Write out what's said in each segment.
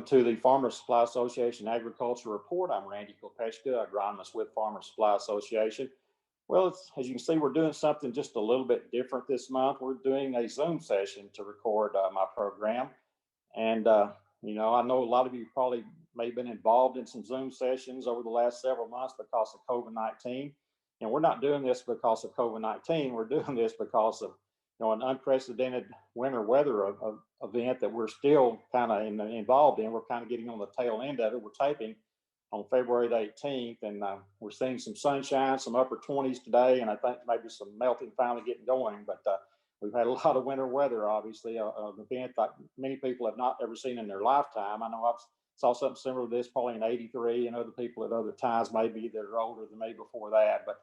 to the Farmer Supply Association Agriculture Report. I'm Randy Kopechka, agronomist with Farmer Supply Association. Well, as you can see, we're doing something just a little bit different this month. We're doing a Zoom session to record my program. And, I know a lot of you probably may have been involved in some Zoom sessions over the last several months because of COVID-19. And we're not doing this because of COVID-19. We're doing this because of an unprecedented winter weather event that we're still kind of involved in. We're kind of getting on the tail end of it. We're taping on February the 18th, and we're seeing some sunshine, some upper 20s today, and I think maybe some melting finally getting going. But we've had a lot of winter weather, obviously, an event that many people have not ever seen in their lifetime. I know I saw something similar to this probably in '83, and other people at other times maybe that are older than me before that. But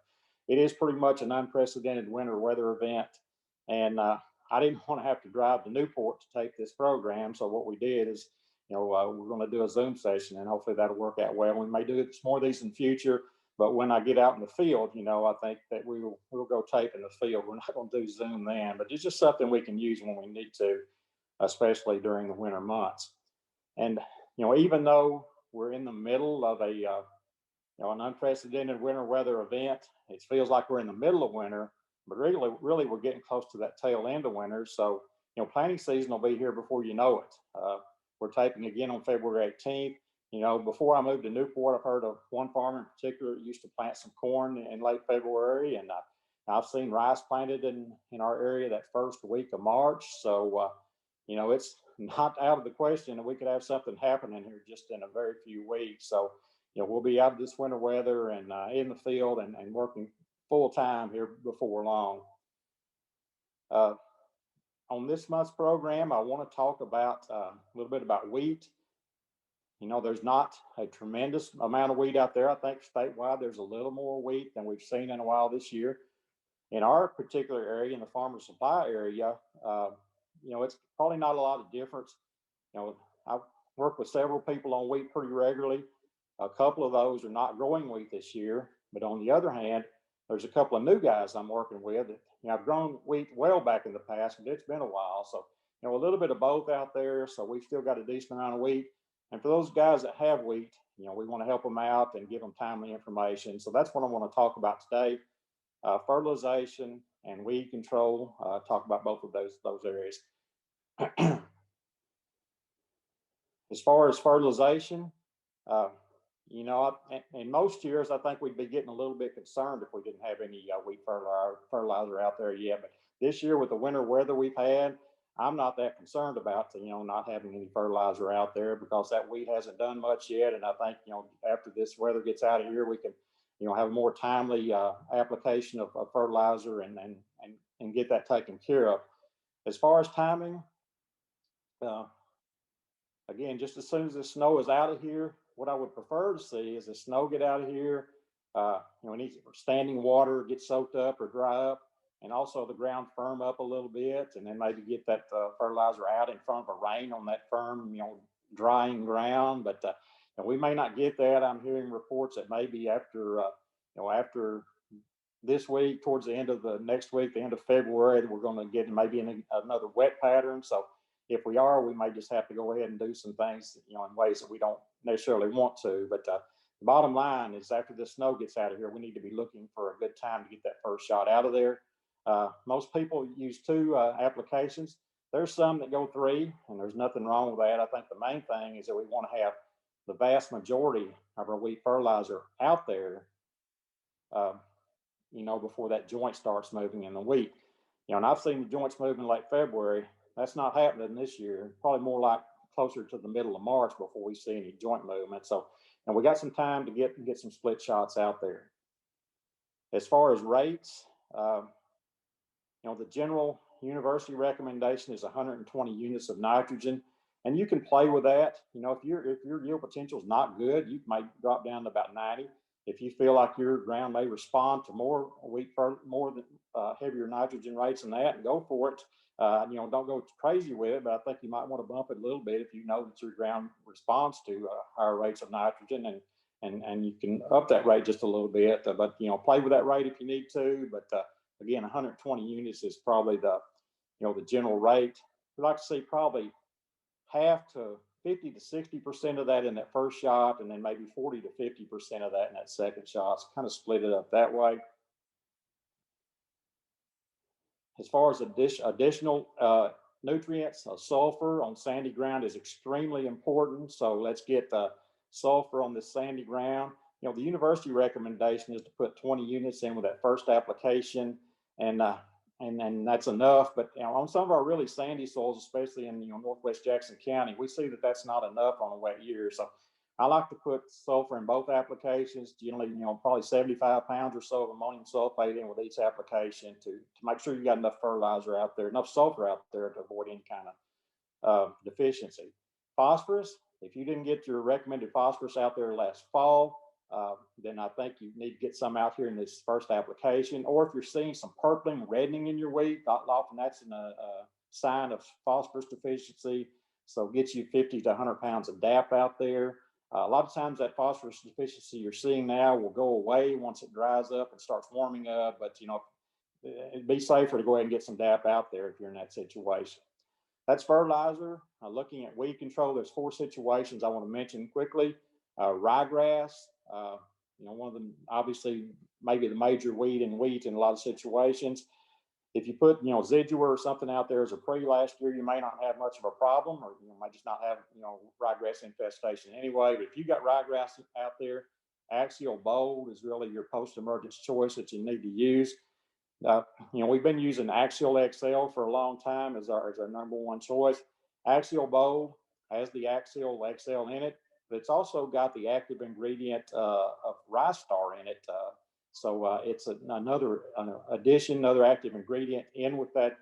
it is pretty much an unprecedented winter weather event. And I didn't want to have to drive to Newport to take this program. So what we did is, we're going to do a Zoom session, and hopefully that'll work out well. We may do more of these in the future, but when I get out in the field, I think that we'll go tape in the field. We're not going to do Zoom then, but it's just something we can use when we need to, especially during the winter months. And, even though we're in the middle of an unprecedented winter weather event, it feels like we're in the middle of winter. But really, we're getting close to that tail end of winter. So, planting season will be here before you know it. We're taping again on February 18th. Before I moved to Newport, I've heard of one farmer in particular that used to plant some corn in late February. And I've seen rice planted in our area that first week of March. So, it's not out of the question that we could have something happening here just in a very few weeks. So, we'll be out of this winter weather and in the field and working full time here before long. On this month's program, I want to talk about a little bit about wheat. There's not a tremendous amount of wheat out there. I think statewide there's a little more wheat than we've seen in a while this year. In our particular area, in the farmer supply area, it's probably not a lot of difference. I work with several people on wheat pretty regularly. A couple of those are not growing wheat this year, but on the other hand, there's a couple of new guys I'm working with that, I've grown wheat well back in the past, but it's been a while. So, a little bit of both out there. So we've still got a decent amount of wheat. And for those guys that have wheat, we want to help them out and give them timely information. So that's what I want to talk about today. Fertilization and weed control, talk about both of those areas. As far as fertilization, in most years, I think we'd be getting a little bit concerned if we didn't have any wheat fertilizer out there yet. But this year, with the winter weather we've had, I'm not that concerned about not having any fertilizer out there because that wheat hasn't done much yet. And I think after this weather gets out of here, we can have a more timely application of fertilizer and get that taken care of. As far as timing, again, just as soon as the snow is out of here, what I would prefer to see is the snow get out of here. We need standing water get soaked up or dry up, and also the ground firm up a little bit, and then maybe get that fertilizer out in front of a rain on that firm, drying ground. But we may not get that. I'm hearing reports that maybe after this week, towards the end of the next week, the end of February, we're going to get maybe another wet pattern. So if we are, we may just have to go ahead and do some things, in ways that we don't necessarily want to. But the bottom line is, after the snow gets out of here, we need to be looking for a good time to get that first shot out of there. Most people use 2 applications. There's some that go 3, and there's nothing wrong with that. I think the main thing is that we want to have the vast majority of our wheat fertilizer out there, before that joint starts moving in the wheat. And I've seen the joints move in late February. That's not happening this year. Probably more like closer to the middle of March before we see any joint movement. So, and we got some time to get some split shots out there. As far as rates, the general university recommendation is 120 units of nitrogen, and you can play with that. If your yield potential is not good, you might drop down to about 90. If you feel like your ground may respond to more heavier nitrogen rates than that, and go for it. Don't go crazy with it, but I think you might want to bump it a little bit if you know that your ground responds to higher rates of nitrogen, and you can up that rate just a little bit. But play with that rate if you need to. But again, 120 units is probably the general rate. We like to see probably half to 50 to 60% of that in that first shot, and then maybe 40 to 50% of that in that second shot. So kind of split it up that way. As far as additional nutrients, sulfur on sandy ground is extremely important. So let's get sulfur on this sandy ground. You know, the university recommendation is to put 20 units in with that first application, and that's enough. But you know, on some of our really sandy soils, especially in northwest Jackson County, we see that that's not enough on a wet year. So I like to put sulfur in both applications. Generally, probably 75 pounds or so of ammonium sulfate in with each application to make sure you got enough fertilizer out there, enough sulfur out there to avoid any kind of deficiency. Phosphorus, if you didn't get your recommended phosphorus out there last fall, then I think you need to get some out here in this first application. Or if you're seeing some purpling, reddening in your wheat, often that's a sign of phosphorus deficiency. So get you 50 to 100 pounds of DAP out there. A lot of times that phosphorus deficiency you're seeing now will go away once it dries up and starts warming up. But it'd be safer to go ahead and get some DAP out there if you're in that situation. That's fertilizer. Looking at weed control, there's 4 situations I want to mention quickly. Ryegrass, one of them, obviously, maybe the major weed in wheat in a lot of situations. If you put, Zidua or something out there as a pre last year, you may not have much of a problem, or you might just not have, ryegrass infestation anyway. But if you got ryegrass out there, Axial Bold is really your post-emergence choice that you need to use. We've been using Axial XL for a long time as our number one choice. Axial Bold has the Axial XL in it, but it's also got the active ingredient of Rystar in it. So it's another addition, another active ingredient in with that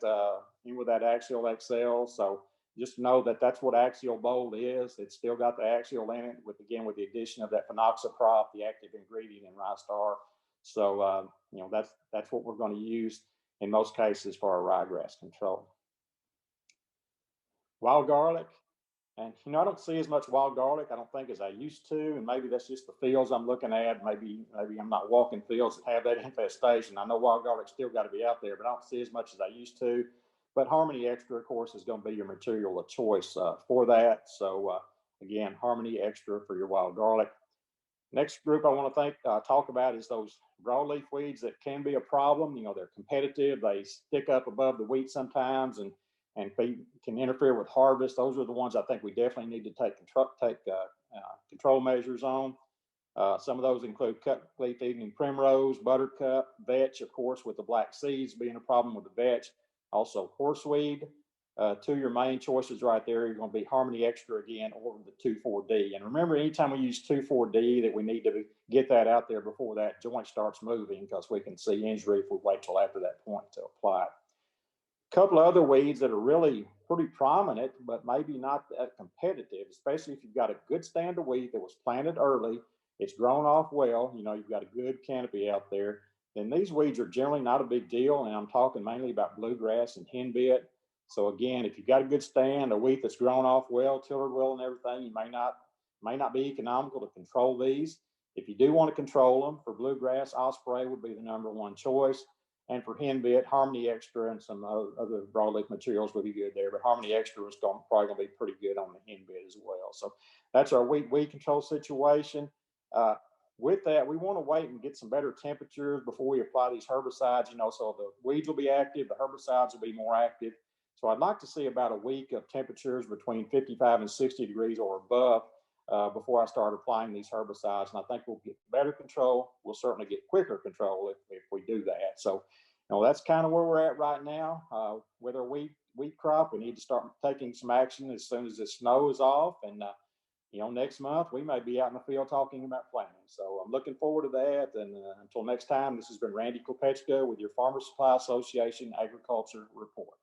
Axial XL. So just know that that's what Axial Bold is. It's still got the Axial in it with the addition of that phenoxyprop, the active ingredient in Rystar. So that's what we're going to use in most cases for our ryegrass control. Wild garlic. And, I don't see as much wild garlic, I don't think, as I used to. And maybe that's just the fields I'm looking at. Maybe I'm not walking fields that have that infestation. I know wild garlic still got to be out there, but I don't see as much as I used to. But Harmony Extra, of course, is going to be your material of choice for that. So, again, Harmony Extra for your wild garlic. Next group I want to talk about is those broadleaf weeds that can be a problem. They're competitive. They stick up above the wheat sometimes and can interfere with harvest. Those are the ones I think we definitely need to take control measures on. Some of those include cutleaf evening primrose, buttercup, vetch, of course, with the black seeds being a problem with the vetch. Also horseweed. 2 of your main choices right there are going to be Harmony Extra again or the 2,4-D. And remember, anytime we use 2,4-D, that we need to get that out there before that joint starts moving, because we can see injury if we wait till after that point to apply it. Couple of other weeds that are really pretty prominent, but maybe not that competitive, especially if you've got a good stand of wheat that was planted early, it's grown off well, you've got a good canopy out there, then these weeds are generally not a big deal. And I'm talking mainly about bluegrass and henbit. So again, if you've got a good stand, a wheat that's grown off well, tillered well and everything, you may not be economical to control these. If you do want to control them, for bluegrass, Osprey would be the number one choice. And for henbit, Harmony Extra and some other broadleaf materials would be good there. But Harmony Extra is probably going to be pretty good on the henbit as well. So that's our weed control situation. With that, we want to wait and get some better temperatures before we apply these herbicides. So the weeds will be active, the herbicides will be more active. So I'd like to see about a week of temperatures between 55 and 60 degrees or above before I start applying these herbicides. And I think we'll get better control. We'll certainly get quicker control if we do that. So, that's kind of where we're at right now. With our wheat crop, we need to start taking some action as soon as the snow is off. And, next month we may be out in the field talking about planting. So I'm looking forward to that. And until next time, this has been Randy Kopechka with your Farmer Supply Association Agriculture Report.